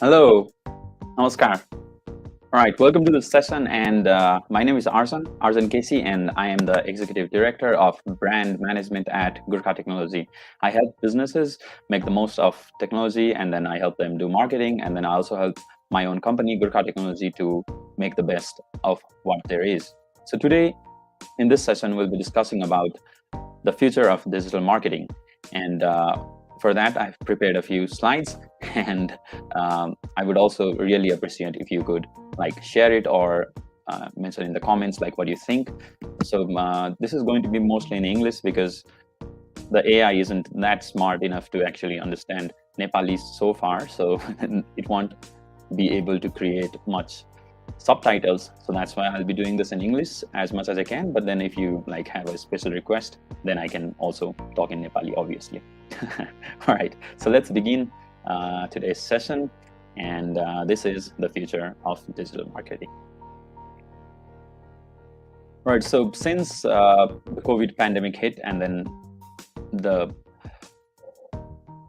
Hello, namaskar. All right, welcome to the session. And my name is Arjan KC, and I am the Executive Director of Brand Management at Gurkha Technology. I help businesses make the most of technology, and then I help them do marketing, and then I also help my own company, Gurkha Technology, to make the best of what there is. So today, in this session, we'll be discussing about the future of digital marketing. And for that, I've prepared a few slides, and I would also really appreciate if you could share it or mention in the comments what you think. So this is going to be mostly in English because the AI isn't that smart enough to actually understand Nepali so far, so it won't be able to create much subtitles. So that's why I'll be doing this in English as much as I can. But then if you have a special request, then I can also talk in Nepali, obviously. All right, so let's begin today's session. And this is the future of digital marketing. All right, so since the COVID pandemic hit and then the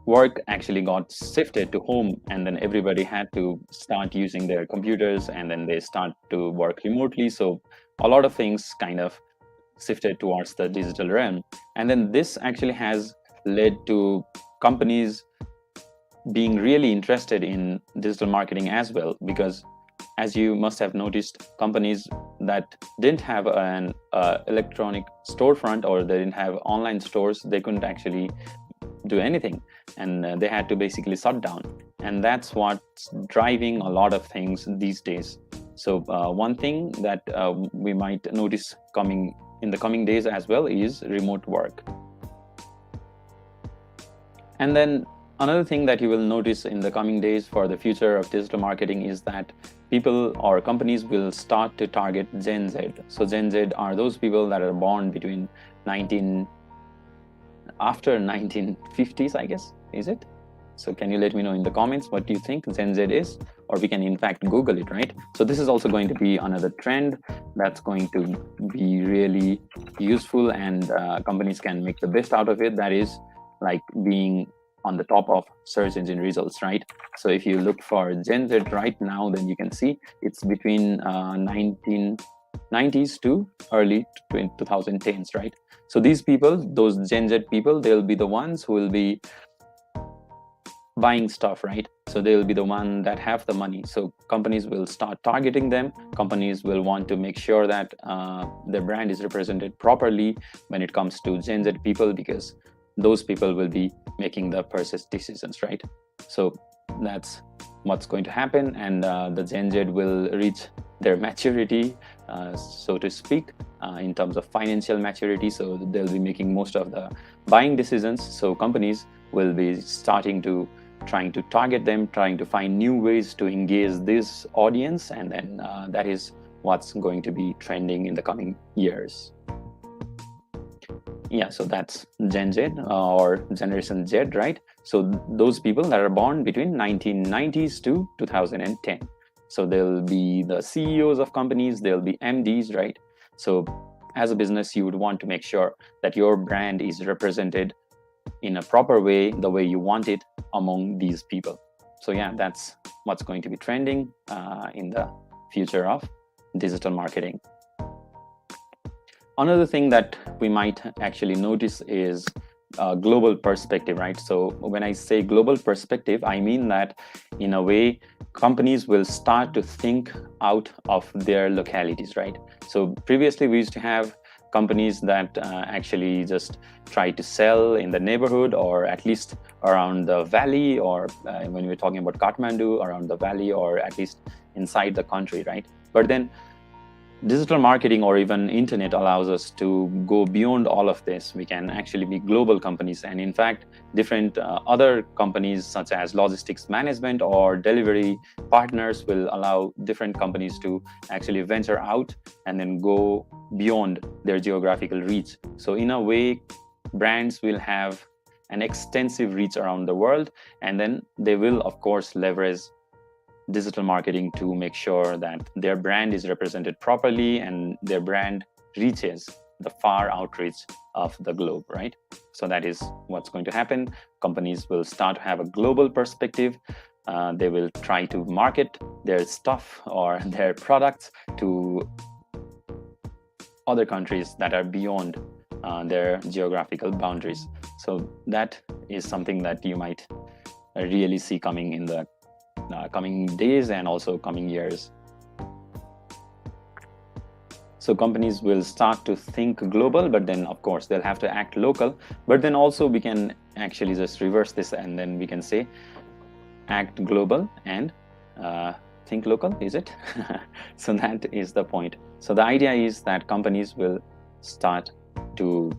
work actually got shifted to home, and then everybody had to start using their computers, and then they start to work remotely. So a lot of things kind of shifted towards the digital realm. And then this actually has led to companies being really interested in digital marketing as well, because as you must have noticed, companies that didn't have an electronic storefront, or they didn't have online stores, they couldn't actually do anything, and they had to basically shut down. And that's what's driving a lot of things these days. So one thing that we might notice coming in the coming days as well is remote work. And then another thing that you will notice in the coming days for the future of digital marketing is that people or companies will start to target Gen Z. So Gen Z are those people that are born between after 1950s, I guess, is it? So can you let me know in the comments what do you think Gen Z is? Or we can in fact Google it, right? So this is also going to be another trend that's going to be really useful, and companies can make the best out of it. That is being on the top of search engine results, right? So if you look for Gen Z right now, then you can see it's between 1990s to early 2010s, right? So these people, those Gen Z people, they'll be the ones who will be buying stuff, right? So they'll be the one that have the money. So companies will start targeting them. Companies will want to make sure that their brand is represented properly when it comes to Gen Z people, because those people will be making the purchase decisions, right? So that's what's going to happen, and the Gen Z will reach their maturity, so to speak, in terms of financial maturity. So they'll be making most of the buying decisions. So companies will be trying to target them, trying to find new ways to engage this audience, and then that is what's going to be trending in the coming years. Yeah, so that's Gen Z or Generation Z, right? So those people that are born between 1990s to 2010. So they'll be the CEOs of companies, they'll be MDs, right? So as a business, you would want to make sure that your brand is represented in a proper way, the way you want it among these people. So yeah, that's what's going to be trending in the future of digital marketing. Another thing that we might actually notice is a global perspective, right? So when I say global perspective, I mean that in a way, companies will start to think out of their localities, right? So previously we used to have companies that actually just try to sell in the neighborhood, or at least around the valley, or when we're talking about Kathmandu, around the valley, or at least inside the country, right? But then digital marketing or even internet allows us to go beyond all of this. We can actually be global companies, and in fact different other companies such as logistics management or delivery partners will allow different companies to actually venture out and then go beyond their geographical reach. So in a way, brands will have an extensive reach around the world, and then they will of course leverage digital marketing to make sure that their brand is represented properly and their brand reaches the far outreach of the globe, right? So that is what's going to happen. Companies will start to have a global perspective. they will try to market their stuff or their products to other countries that are beyond their geographical boundaries. So that is something that you might really see coming in the coming days and also coming years. So companies will start to think global, but then of course they'll have to act local. But then also we can actually just reverse this, and then we can say act global and think local, is it? So that is the point. So the idea is that companies will start to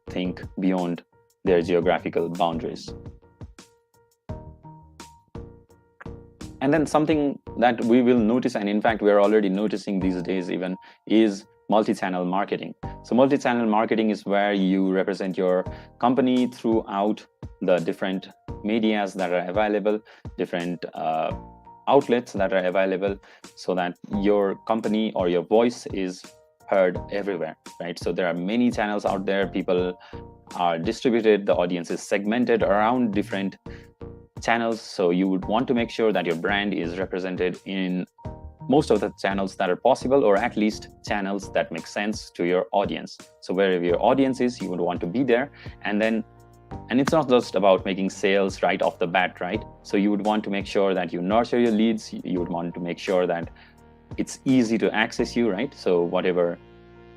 think beyond their geographical boundaries. And then something that we will notice, and in fact we are already noticing these days even, is multi-channel marketing. So multi-channel marketing is where you represent your company throughout the different medias that are available, different outlets that are available, so that your company or your voice is heard everywhere, right? So there are many channels out there, people are distributed, the audience is segmented around different channels. So you would want to make sure that your brand is represented in most of the channels that are possible, or at least channels that make sense to your audience. So wherever your audience is, you would want to be there. And it's not just about making sales right off the bat, right? So you would want to make sure that you nurture your leads. You would want to make sure that it's easy to access you, right? So whatever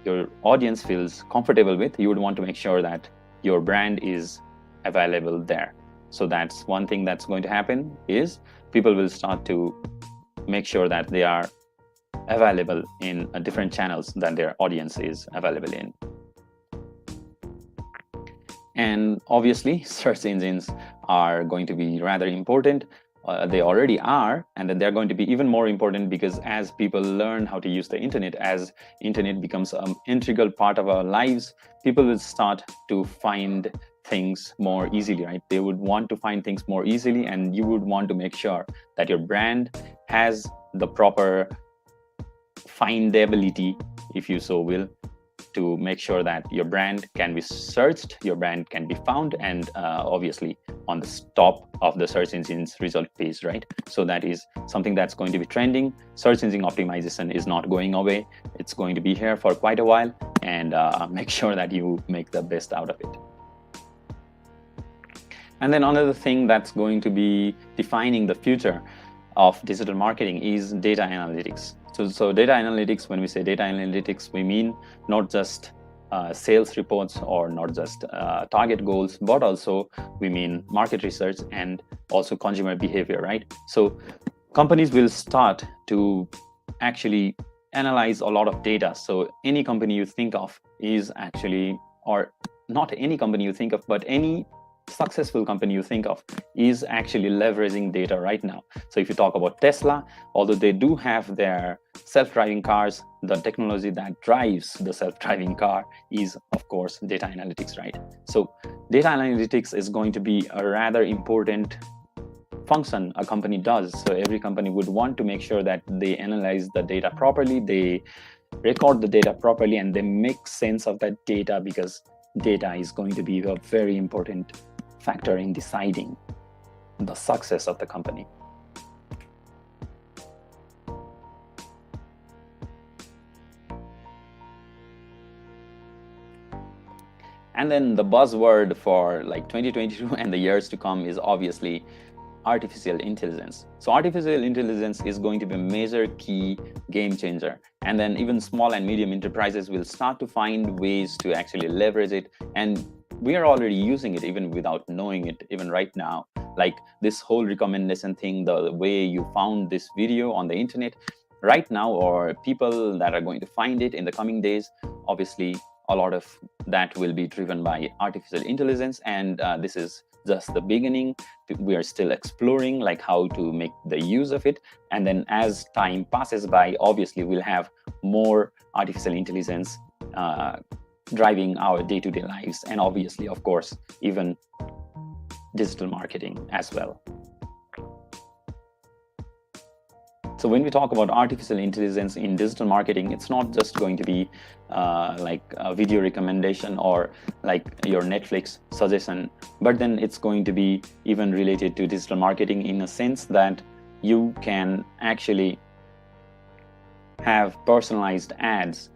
your audience feels comfortable with, you would want to make sure that your brand is available there. So that's one thing that's going to happen, is people will start to make sure that they are available in different channels that their audience is available in. And obviously, search engines are going to be rather important. They already are, and then they're going to be even more important, because as people learn how to use the internet, as internet becomes an integral part of our lives, people will start to find things more easily, right? They would want to find things more easily, and you would want to make sure that your brand has the proper findability, if you so will, to make sure that your brand can be searched, your brand can be found, and obviously on the top of the search engine's result page, right? So that is something that's going to be trending. Search engine optimization is not going away. It's going to be here for quite a while, and make sure that you make the best out of it. And then another thing that's going to be defining the future of digital marketing is data analytics. So data analytics, when we say data analytics, we mean not just sales reports or not just target goals, but also we mean market research and also consumer behavior, right? So companies will start to actually analyze a lot of data. So any company you think of is actually, or not any company you think of, but any successful company you think of is actually leveraging data right now. So if you talk about Tesla, although they do have their self-driving cars, the technology that drives the self-driving car is, of course, data analytics, right? So data analytics is going to be a rather important function a company does. So every company would want to make sure that they analyze the data properly, they record the data properly, and they make sense of that data, because data is going to be a very important factor in deciding the success of the company. And then the buzzword for like 2022 and the years to come is obviously artificial intelligence. So artificial intelligence is going to be a major key game changer. And then even small and medium enterprises will start to find ways to actually leverage it. And we are already using it even without knowing it, even right now. Like this whole recommendation thing, the way you found this video on the internet right now, or people that are going to find it in the coming days, obviously a lot of that will be driven by artificial intelligence. And this is just the beginning. We are still exploring like how to make the use of it. And then as time passes by, obviously we'll have more artificial intelligence driving our day-to-day lives, and obviously, of course, even digital marketing as well. So when we talk about artificial intelligence in digital marketing, it's not just going to be like a video recommendation or like your Netflix suggestion, but then it's going to be even related to digital marketing in a sense that you can actually have personalized ads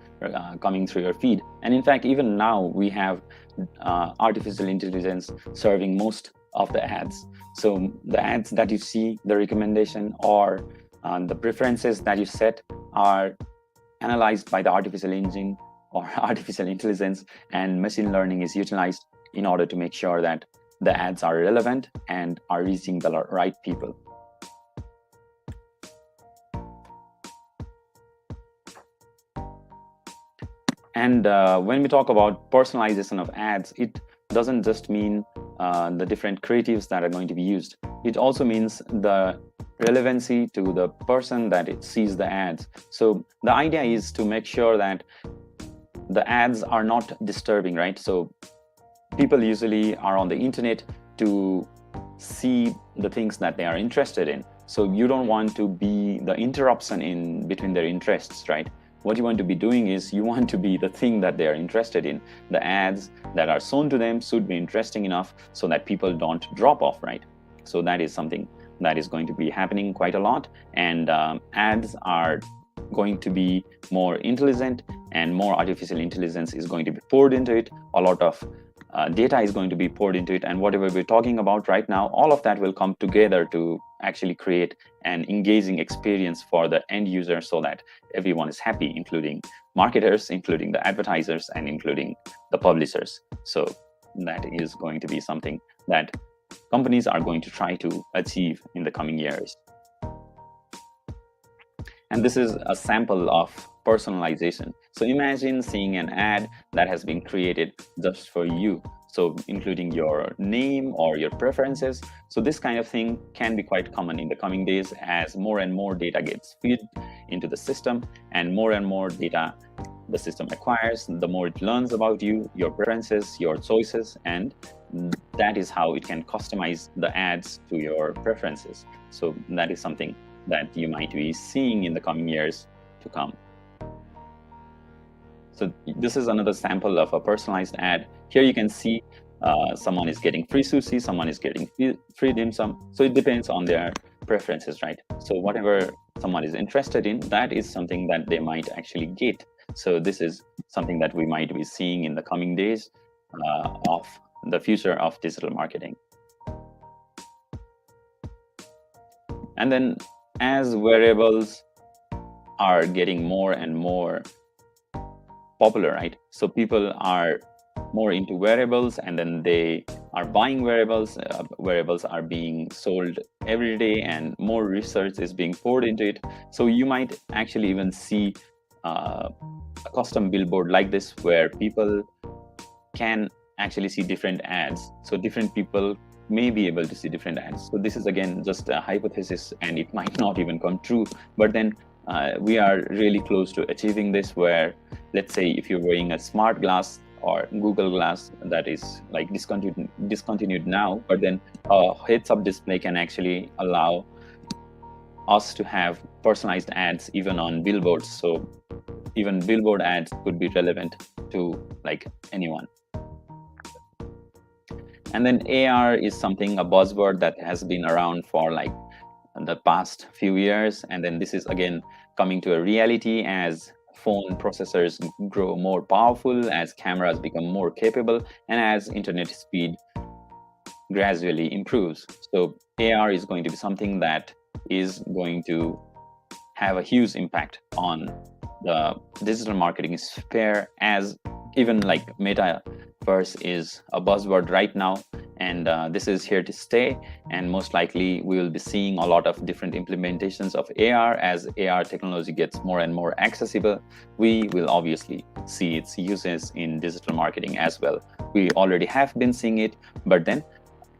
coming through your feed. And in fact, even now we have artificial intelligence serving most of the ads. So the ads that you see, the recommendation, or the preferences that you set are analyzed by the artificial engine or artificial intelligence, and machine learning is utilized in order to make sure that the ads are relevant and are reaching the right people. And when we talk about personalization of ads, it doesn't just mean the different creatives that are going to be used. It also means the relevancy to the person that it sees the ads. So the idea is to make sure that the ads are not disturbing, right? So people usually are on the internet to see the things that they are interested in. So you don't want to be the interruption in between their interests, right? What you want to be doing is you want to be the thing that they are interested in. The ads that are shown to them should be interesting enough so that people don't drop off, right? So that is something that is going to be happening quite a lot, and ads are going to be more intelligent, and more artificial intelligence is going to be poured into it. A lot of data is going to be poured into it, and whatever we're talking about right now, all of that will come together to actually create an engaging experience for the end user so that everyone is happy, including marketers, including the advertisers, and including the publishers. So that is going to be something that companies are going to try to achieve in the coming years. And this is a sample of personalization. So imagine seeing an ad that has been created just for you, so including your name or your preferences. So this kind of thing can be quite common in the coming days as more and more data gets fed into the system, and more data the system acquires, the more it learns about you, your preferences, your choices, and that is how it can customize the ads to your preferences. So that is something that you might be seeing in the coming years to come. So this is another sample of a personalized ad. Here you can see someone is getting free sushi, someone is getting free dim sum. So it depends on their preferences, right? So whatever someone is interested in, that is something that they might actually get. So this is something that we might be seeing in the coming days of the future of digital marketing. And then as wearables are getting more and more popular, right? So people are more into wearables, and then they are buying wearables. Wearables are being sold every day, and more research is being poured into it. So you might actually even see a custom billboard like this, where people can actually see different ads. So different people may be able to see different ads. So this is again just a hypothesis, and it might not even come true, but then we are really close to achieving this, where let's say if you're wearing a smart glass or Google Glass that is like discontinued now, but then a heads-up display can actually allow us to have personalized ads even on billboards. So even billboard ads could be relevant to like anyone. And then AR is something, a buzzword that has been around for like the past few years, and then this is again coming to a reality as phone processors grow more powerful, as cameras become more capable, and as internet speed gradually improves. So AR is going to be something that is going to have a huge impact on the digital marketing sphere, as even like metaverse is a buzzword right now, and this is here to stay, and most likely we will be seeing a lot of different implementations of AR. As AR technology gets more and more accessible, we will obviously see its uses in digital marketing as well. We already have been seeing it, but then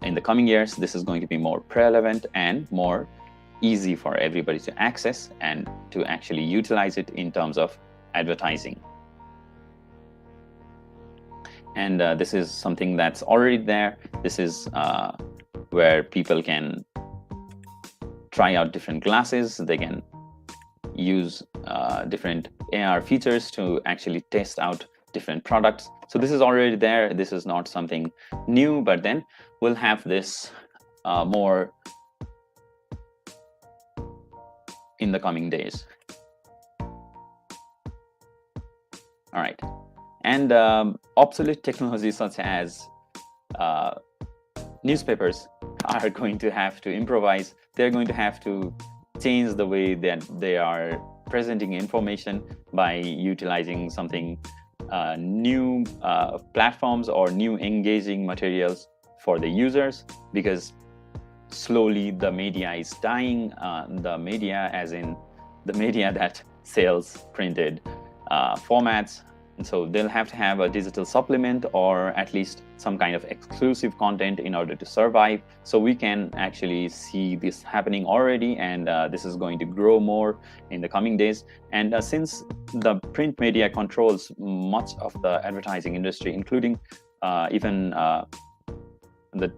in the coming years this is going to be more relevant and more easy for everybody to access and to actually utilize it in terms of advertising. And this is something that's already there. This is where people can try out different glasses. They can use different AR features to actually test out different products. So this is already there. This is not something new, but then we'll have this more in the coming days. All right. And obsolete technologies such as newspapers are going to have to improvise. They're going to have to change the way that they are presenting information by utilizing something new platforms or new engaging materials for the users, because slowly the media is dying. The media, as in the media that sells printed formats. And so they'll have to have a digital supplement or at least some kind of exclusive content in order to survive. So we can actually see this happening already, and this is going to grow more in the coming days. And since the print media controls much of the advertising industry, including even the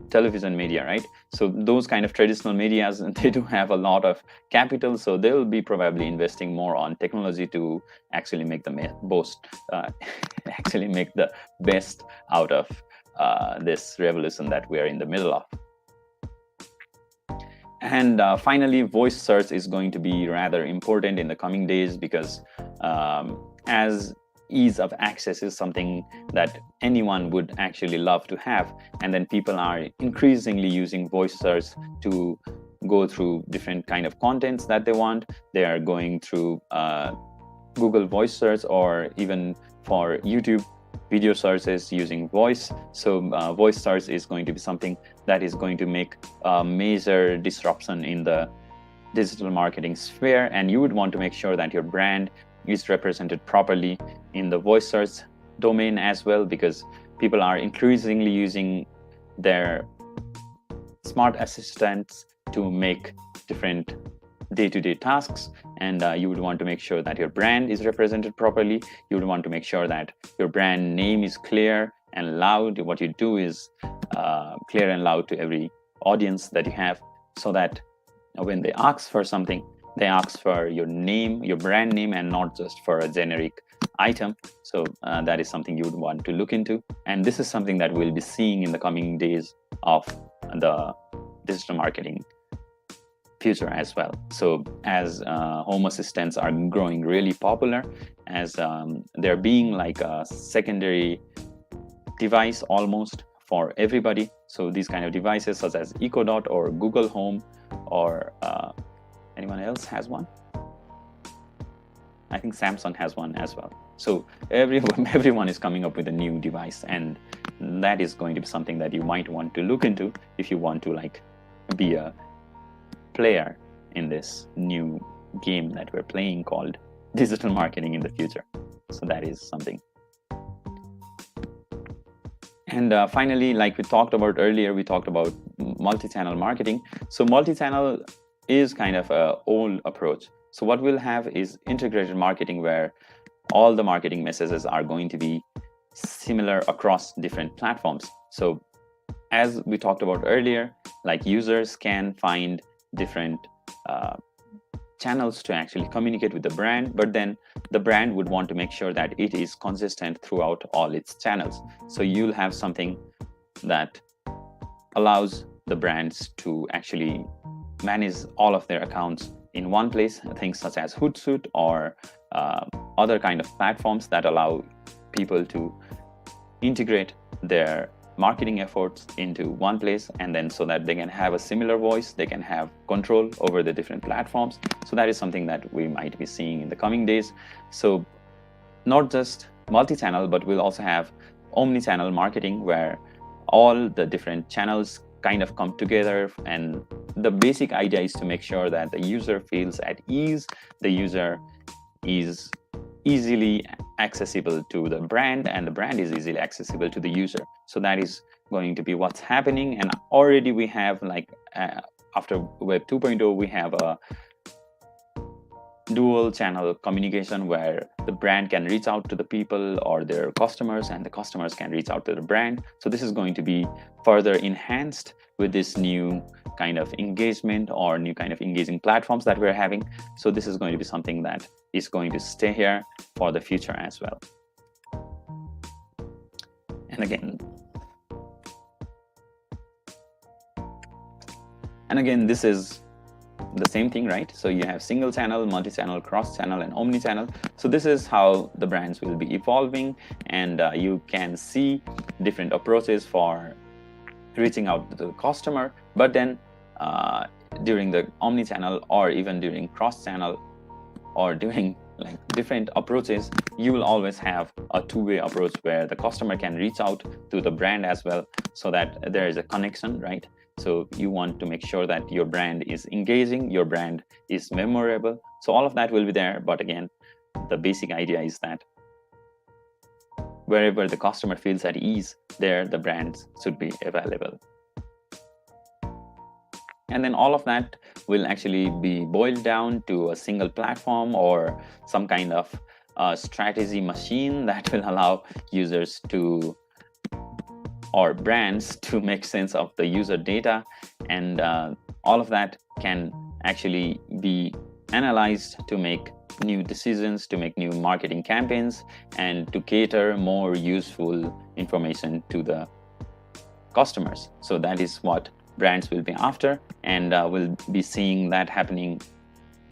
television media, right? So those kind of traditional medias, they do have a lot of capital, so they'll be probably investing more on technology to actually make the actually make the best out of this revolution that we are in the middle of. And finally, voice search is going to be rather important in the coming days, because as ease of access is something that anyone would actually love to have, and then people are increasingly using voice search to go through different kind of contents that they want. They are going through Google voice search, or even for YouTube video searches using voice. So voice search is going to be something that is going to make a major disruption in the digital marketing sphere, and you would want to make sure that your brand is represented properly in the voice search domain as well, because people are increasingly using their smart assistants to make different day-to-day tasks, and you would want to make sure that your brand is represented properly. You would want to make sure that your brand name is clear and loud. What you do is clear and loud to every audience that you have, so that when they ask for something, they ask for your name, your brand name, and not just for a generic item. So that is something you would want to look into. And this is something that we'll be seeing in the coming days of the digital marketing future as well. So as home assistants are growing really popular, as they're being like a secondary device almost for everybody. So these kind of devices such as Echo Dot or Google Home, or anyone else has one? I think Samsung has one as well. So everyone is coming up with a new device, and that is going to be something that you might want to look into if you want to like be a player in this new game that we're playing called digital marketing in the future. So that is something. And finally, like we talked about earlier, we talked about multi-channel marketing. So multi-channel is kind of an old approach. So what we'll have is integrated marketing, where all the marketing messages are going to be similar across different platforms. So as we talked about earlier, like users can find different channels to actually communicate with the brand, but then the brand would want to make sure that it is consistent throughout all its channels. So you'll have something that allows the brands to actually manage all of their accounts in one place, things such as Hootsuite or other kind of platforms that allow people to integrate their marketing efforts into one place, and then so that they can have a similar voice, they can have control over the different platforms. So that is something that we might be seeing in the coming days. So not just multi-channel, but we'll also have omni-channel marketing, where all the different channels kind of come together, and the basic idea is to make sure that the user feels at ease, the user is easily accessible to the brand, and the brand is easily accessible to the user. So that is going to be what's happening. And already we have like after Web 2.0, we have a dual channel communication where the brand can reach out to the people or their customers, and the customers can reach out to the brand. So this is going to be further enhanced with this new kind of engagement or new kind of engaging platforms that we're having. So this is going to be something that is going to stay here for the future as well. And again, this is the same thing, right? So you have single channel, multi-channel, cross-channel, and omni-channel. So this is how the brands will be evolving, and you can see different approaches for reaching out to the customer. But then during the omni-channel, or even during cross-channel, or during like different approaches, you will always have a two-way approach where the customer can reach out to the brand as well, so that there is a connection, right? So you want to make sure that your brand is engaging, your brand is memorable. So all of that will be there. But again, the basic idea is that wherever the customer feels at ease, there the brands should be available. And then all of that will actually be boiled down to a single platform or some kind of strategy machine that will allow users to, or brands to, make sense of the user data, and all of that can actually be analyzed to make new decisions, to make new marketing campaigns, and to cater more useful information to the customers. So that is what brands will be after, and we'll be seeing that happening.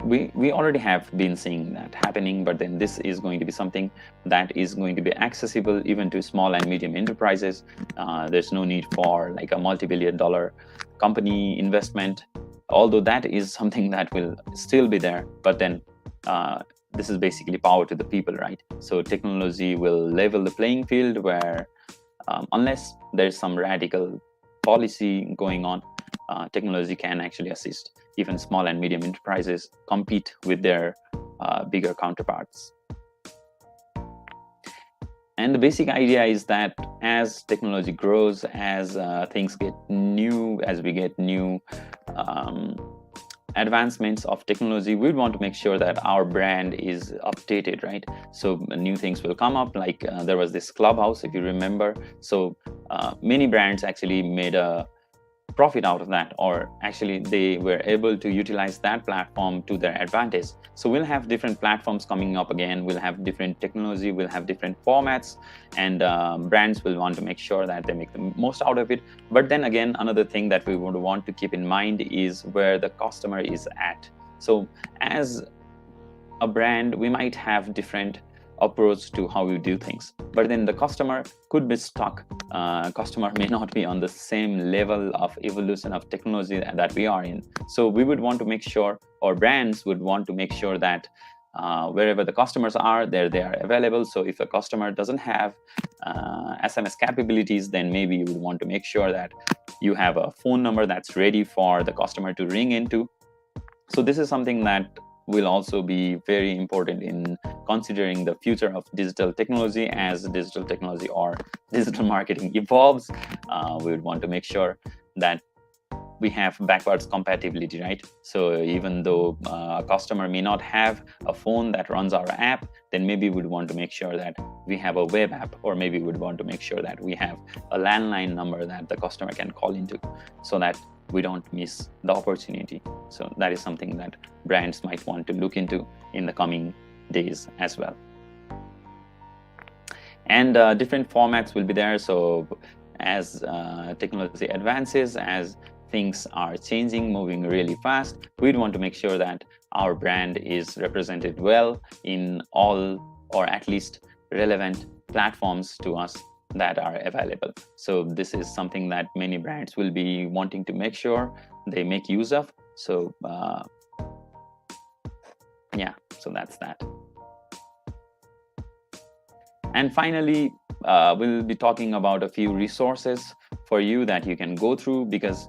We already have been seeing that happening, but then this is going to be something that is going to be accessible even to small and medium enterprises. There's no need for like a multi-billion-dollar company investment, although that is something that will still be there. But then this is basically power to the people, right? So technology will level the playing field where unless there's some radical policy going on, technology can actually assist even small and medium enterprises compete with their bigger counterparts. And the basic idea is that as technology grows, as things get new, as we get new advancements of technology, we want to make sure that our brand is updated, right? So new things will come up, like there was this Clubhouse, if you remember. So many brands actually made a profit out of that, or actually they were able to utilize that platform to their advantage. So we'll have different platforms coming up again, we'll have different technology, we'll have different formats, and brands will want to make sure that they make the most out of it. But then again, another thing that we would want to keep in mind is where the customer is at. So as a brand, we might have different approach to how we do things, but then the customer could be stuck. Customer may not be on the same level of evolution of technology that we are in. So we would want to make sure, or brands would want to make sure that wherever the customers are, there they are available. So if a customer doesn't have SMS capabilities, then maybe you would want to make sure that you have a phone number that's ready for the customer to ring into. So this is something that will also be very important in considering the future of digital technology. As digital technology or digital marketing evolves, we would want to make sure that we have backwards compatibility, right? So even though a customer may not have a phone that runs our app, then maybe we'd want to make sure that we have a web app, or maybe we'd want to make sure that we have a landline number that the customer can call into, so that we don't miss the opportunity. So that is something that brands might want to look into in the coming days as well. And different formats will be there. So as technology advances, as things are changing, moving really fast, we'd want to make sure that our brand is represented well in all, or at least relevant platforms to us that are available. So this is something that many brands will be wanting to make sure they make use of. So yeah, so that's that. And finally, we'll be talking about a few resources for you that you can go through, because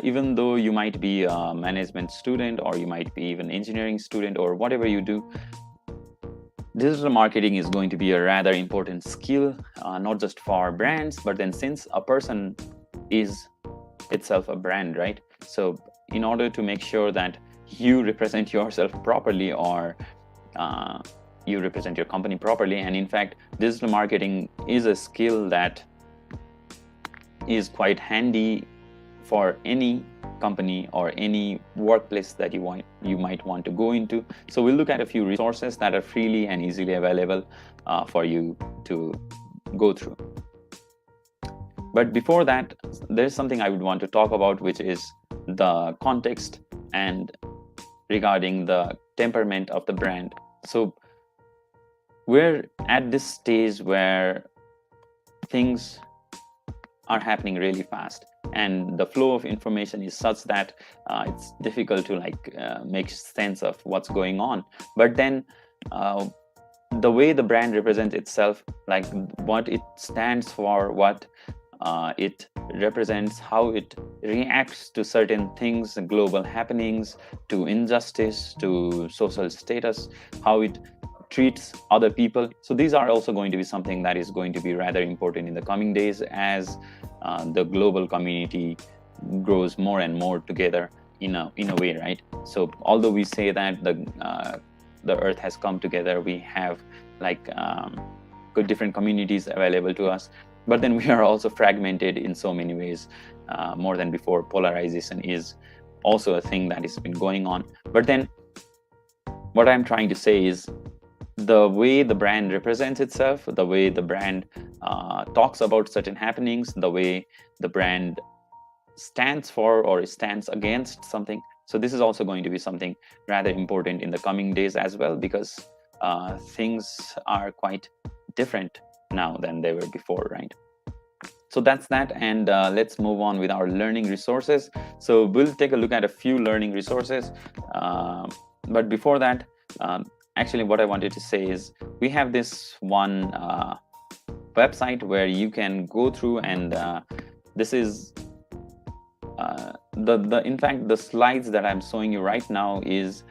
even though you might be a management student, or you might be even engineering student, or whatever you do, digital marketing is going to be a rather important skill, not just for brands, but then since a person is itself a brand, right? So in order to make sure that you represent yourself properly, or you represent your company properly. And in fact, digital marketing is a skill that is quite handy for any company or any workplace that you might want to go into. So we'll look at a few resources that are freely and easily available for you to go through. But before that, there's something I would want to talk about, which is the context and regarding the temperament of the brand. So we're at this stage where things are happening really fast, and the flow of information is such that it's difficult to make sense of what's going on. But then the way the brand represents itself, like what it stands for, what it represents, how it reacts to certain things, global happenings, to injustice, to social status, how it treats other people. So these are also going to be something that is going to be rather important in the coming days as the global community grows more and more together in a way, right? So although we say that the earth has come together, we have good different communities available to us, but then we are also fragmented in so many ways, more than before. Polarization is also a thing that has been going on. But then what I'm trying to say is the way the brand represents itself, the way the brand talks about certain happenings, the way the brand stands for or stands against something. So this is also going to be something rather important in the coming days as well, because things are quite different now than they were before, right? So that's that, and let's move on with our learning resources. So we'll take a look at a few learning resources, but before that, actually what I wanted to say is we have this one website where you can go through, and this is in fact the slides that I'm showing you right now is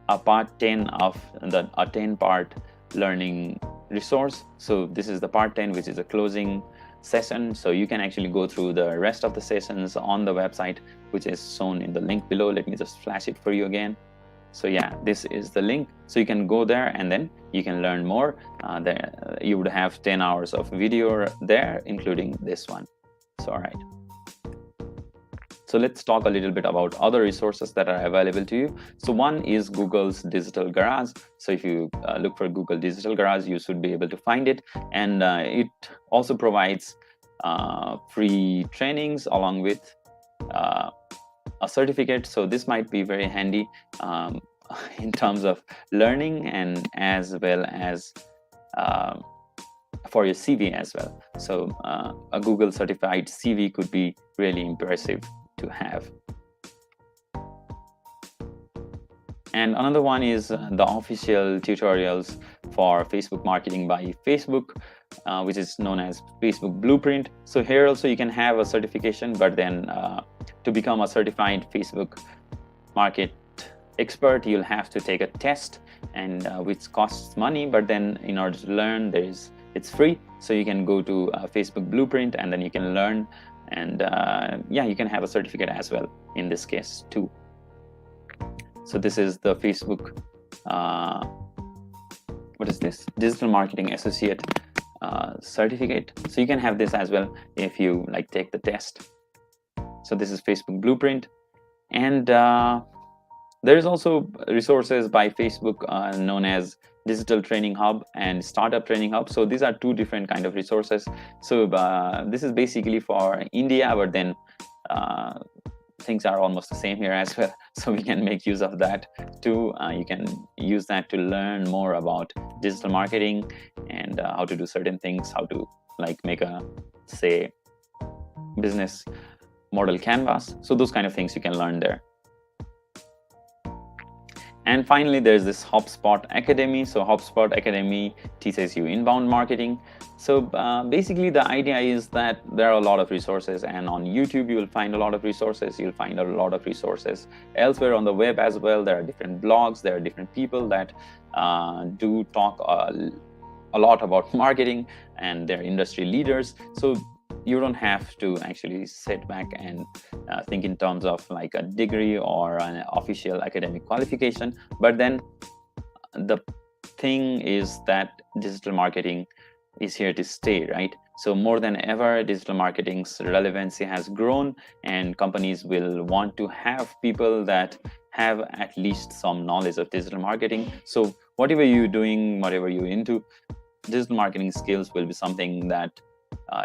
a part 10 of a 10-part learning resource. So this is the part 10, which is a closing session. So you can actually go through the rest of the sessions on the website, which is shown in the link below. Let me just flash it for you again. So yeah, this is the link. So you can go there and then you can learn more. There you would have 10 hours of video there, including this one. So all right. So let's talk a little bit about other resources that are available to you. So one is Google's Digital Garage. So if you look for Google Digital Garage, you should be able to find it. And it also provides free trainings along with a certificate. So this might be very handy in terms of learning, and as well as for your CV as well. So a Google certified CV could be really impressive to have. And another one is the official tutorials for Facebook marketing by Facebook, which is known as Facebook Blueprint. So here also you can have a certification, but then to become a certified Facebook market expert, you'll have to take a test, and which costs money. But then in order to learn, it's free. So you can go to Facebook Blueprint, and then you can learn, and yeah, you can have a certificate as well in this case too. So this is the Facebook what is this, Digital Marketing Associate certificate. So you can have this as well if you take the test. So this is Facebook Blueprint. And there is also resources by Facebook known as Digital Training Hub and Startup Training Hub. So these are two different kind of resources. So this is basically for India, but then things are almost the same here as well. So we can make use of that too. You can use that to learn more about digital marketing and how to do certain things, how to make a, say, business model canvas. So those kind of things you can learn there. And finally, there's this HubSpot Academy. So HubSpot Academy teaches you inbound marketing. So basically the idea is that there are a lot of resources, and on YouTube you will find a lot of resources. You'll find a lot of resources elsewhere on the web as well. There are different blogs, there are different people that do talk a lot about marketing, and they're industry leaders. So you don't have to actually sit back and think in terms of like a degree or an official academic qualification. But then the thing is that digital marketing is here to stay, right? So more than ever, digital marketing's relevancy has grown, and companies will want to have people that have at least some knowledge of digital marketing. So whatever you're doing, whatever you're into, digital marketing skills will be something that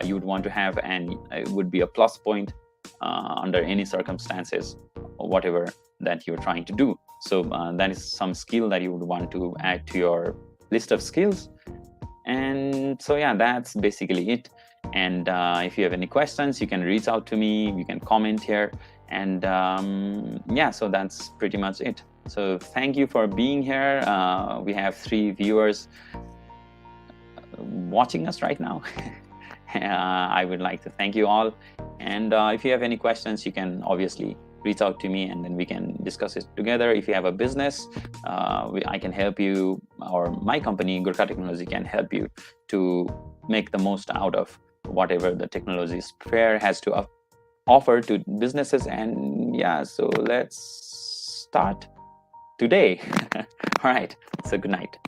you would want to have, and it would be a plus point under any circumstances, or whatever that you're trying to do. So that is some skill that you would want to add to your list of skills. And so yeah, that's basically it. And if you have any questions, you can reach out to me, you can comment here. And yeah, so that's pretty much it. So thank you for being here. We have 3 viewers watching us right now. I would like to thank you all. And if you have any questions, you can obviously reach out to me, and then we can discuss it together. If you have a business, I can help you, or my company Gurkha Technology can help you to make the most out of whatever the technology sphere has to offer to businesses. And yeah, so let's start today. All right, so good night.